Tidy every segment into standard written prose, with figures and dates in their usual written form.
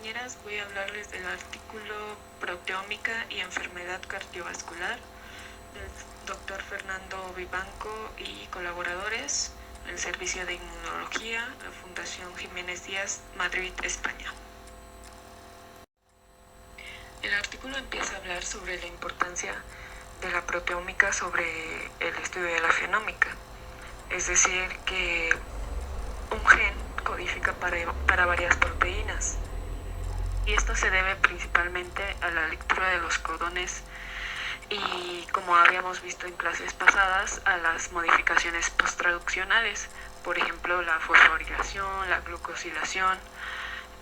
compañeras, voy a hablarles del artículo Proteómica y enfermedad cardiovascular del Dr. Fernando Vivanco y colaboradores del Servicio de Inmunología, la Fundación Jiménez Díaz, Madrid, España. El artículo empieza a hablar sobre la importancia de la proteómica sobre el estudio de la genómica, es decir, que un gen codifica para varias proteínas, y esto se debe principalmente a la lectura de los codones y, como habíamos visto en clases pasadas, a las modificaciones posttraduccionales, por ejemplo la fosforilación, la glucosilación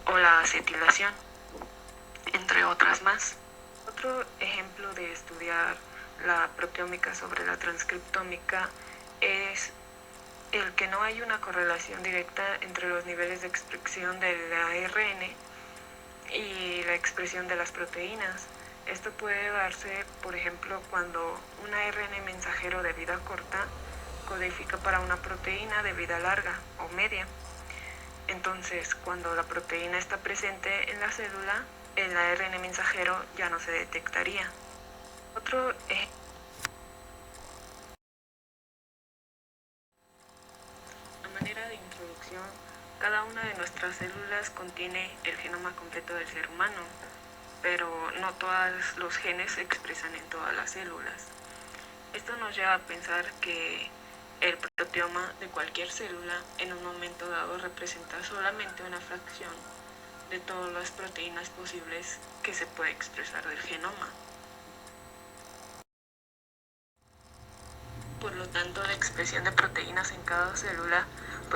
o la acetilación, entre otras más. Otro ejemplo de estudiar la proteómica sobre la transcriptómica es el que no hay una correlación directa entre los niveles de expresión del ARN y la expresión de las proteínas. Esto puede darse, por ejemplo, cuando un ARN mensajero de vida corta codifica para una proteína de vida larga o media. Entonces, cuando la proteína está presente en la célula, el ARN mensajero ya no se detectaría. Otro ejemplo. A manera de introducción, cada una de nuestras células contiene el genoma completo del ser humano, pero no todos los genes se expresan en todas las células. Esto nos lleva a pensar que el proteoma de cualquier célula en un momento dado representa solamente una fracción de todas las proteínas posibles que se puede expresar del genoma. Por lo tanto, la expresión de proteínas en cada célula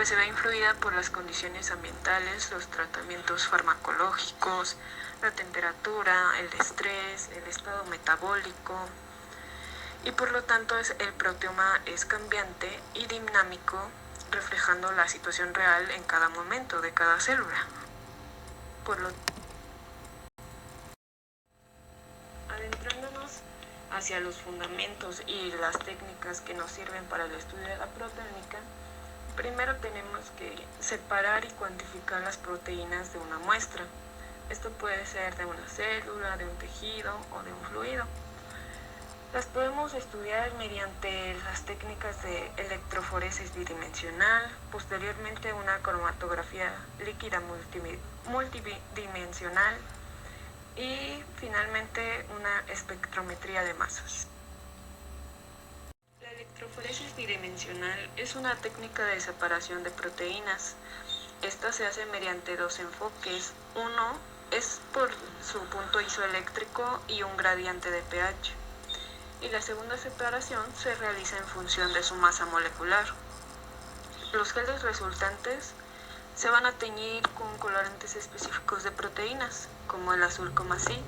se ve influida por las condiciones ambientales, los tratamientos farmacológicos, la temperatura, el estrés, el estado metabólico, y por lo tanto el proteoma es cambiante y dinámico, reflejando la situación real en cada momento de cada célula. Adentrándonos hacia los fundamentos y las técnicas que nos sirven para el estudio de la proteómica, primero tenemos que separar y cuantificar las proteínas de una muestra. Esto puede ser de una célula, de un tejido o de un fluido. Las podemos estudiar mediante las técnicas de electroforesis bidimensional, posteriormente una cromatografía líquida multidimensional y finalmente una espectrometría de masas. La electroforesis bidimensional es una técnica de separación de proteínas. Esta se hace mediante dos enfoques. Uno es por su punto isoeléctrico y un gradiente de pH. Y la segunda separación se realiza en función de su masa molecular. Los geles resultantes se van a teñir con colorantes específicos de proteínas, como el azul comasí,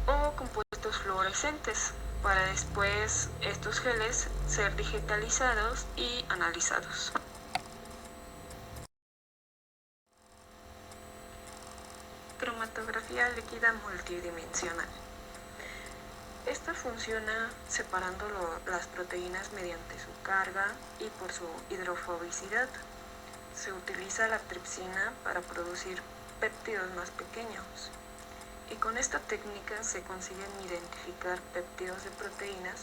o compuestos fluorescentes, para después estos geles ser digitalizados y analizados. Cromatografía líquida multidimensional. Esta funciona separando las proteínas mediante su carga y por su hidrofobicidad. Se utiliza la tripsina para producir péptidos más pequeños, y con esta técnica se consiguen identificar péptidos de proteínas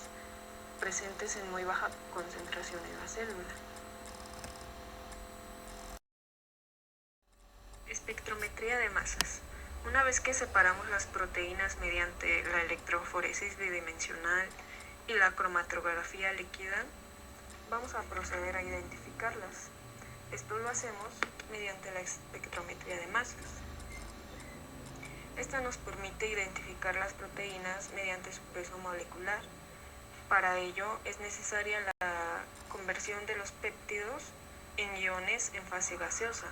presentes en muy baja concentración en la célula. Espectrometría de masas. Una vez que separamos las proteínas mediante la electroforesis bidimensional y la cromatografía líquida, vamos a proceder a identificarlas. Esto lo hacemos mediante la espectrometría de masas. Esta nos permite identificar las proteínas mediante su peso molecular. Para ello es necesaria la conversión de los péptidos en iones en fase gaseosa.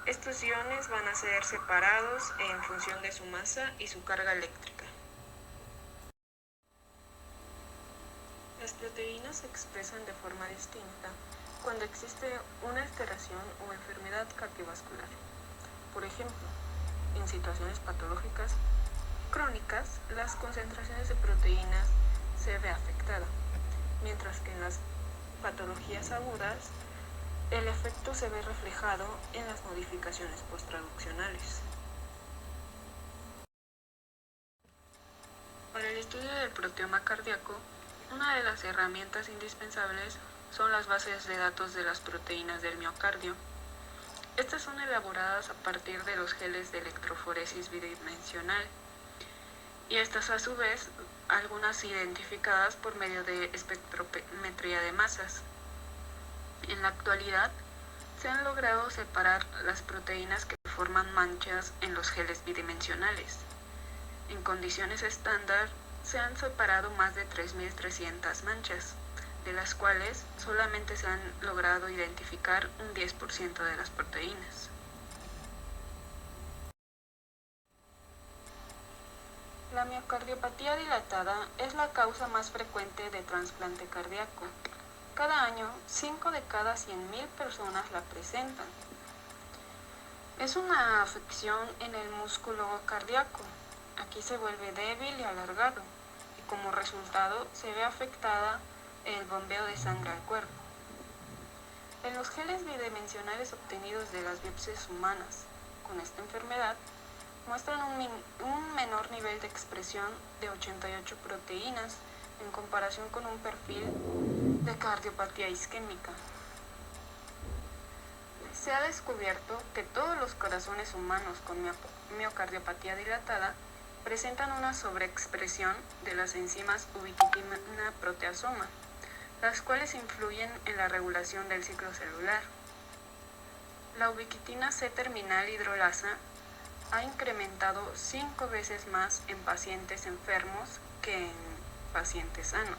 Estos iones van a ser separados en función de su masa y su carga eléctrica. Las proteínas se expresan de forma distinta cuando existe una alteración o enfermedad cardiovascular. Por ejemplo, en situaciones patológicas crónicas, las concentraciones de proteínas se ve afectada, mientras que en las patologías agudas, el efecto se ve reflejado en las modificaciones posttraduccionales. estudio del proteoma cardíaco, una de las herramientas indispensables son las bases de datos de las proteínas del miocardio. Estas son elaboradas a partir de los geles de electroforesis bidimensional y estas a su vez algunas identificadas por medio de espectrometría de masas. En la actualidad se han logrado separar las proteínas que forman manchas en los geles bidimensionales. En condiciones estándar se han separado más de 3.300 manchas, de las cuales solamente se han logrado identificar un 10% de las proteínas. La miocardiopatía dilatada es la causa más frecuente de trasplante cardíaco. Cada año, 5 de cada 100.000 personas la presentan. Es una afección en el músculo cardíaco. Aquí se vuelve débil y alargado, y como resultado se ve afectada el bombeo de sangre al cuerpo. En los geles bidimensionales obtenidos de las biopsias humanas con esta enfermedad, muestran un menor nivel de expresión de 88 proteínas en comparación con un perfil de cardiopatía isquémica. Se ha descubierto que todos los corazones humanos con miocardiopatía dilatada presentan una sobreexpresión de las enzimas ubiquitina proteasoma, las cuales influyen en la regulación del ciclo celular. La ubiquitina C terminal hidrolasa ha incrementado 5 veces más en pacientes enfermos que en pacientes sanos.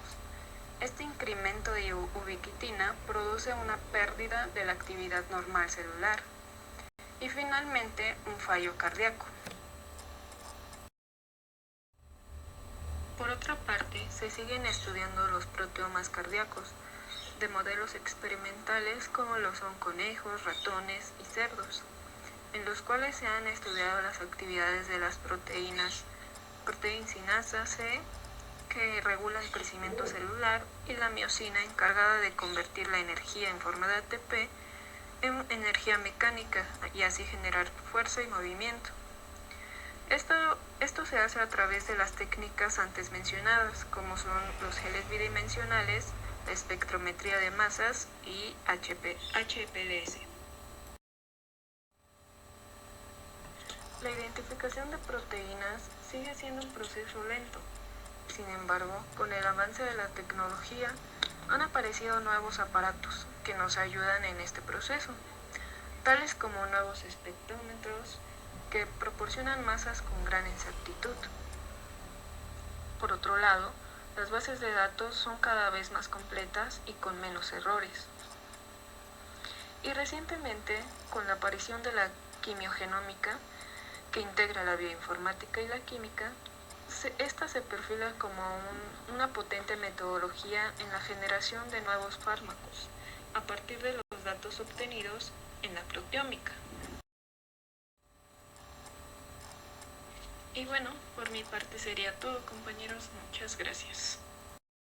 Este incremento de ubiquitina produce una pérdida de la actividad normal celular y finalmente un fallo cardíaco. Por otra parte, se siguen estudiando los proteomas cardíacos de modelos experimentales como lo son conejos, ratones y cerdos, en los cuales se han estudiado las actividades de las proteínas proteincinasa C, que regula el crecimiento celular, y la miosina, encargada de convertir la energía en forma de ATP en energía mecánica y así generar fuerza y movimiento. Esto se hace a través de las técnicas antes mencionadas, como son los geles bidimensionales, la espectrometría de masas y HPLC. La identificación de proteínas sigue siendo un proceso lento. Sin embargo, con el avance de la tecnología, han aparecido nuevos aparatos que nos ayudan en este proceso, tales como nuevos espectrómetros que proporcionan masas con gran exactitud. Por otro lado, las bases de datos son cada vez más completas y con menos errores. Y recientemente, con la aparición de la quimiogenómica, que integra la bioinformática y la química, esta se perfila como una potente metodología en la generación de nuevos fármacos a partir de los datos obtenidos en la proteómica. Y bueno, por mi parte sería todo, compañeros. Muchas gracias.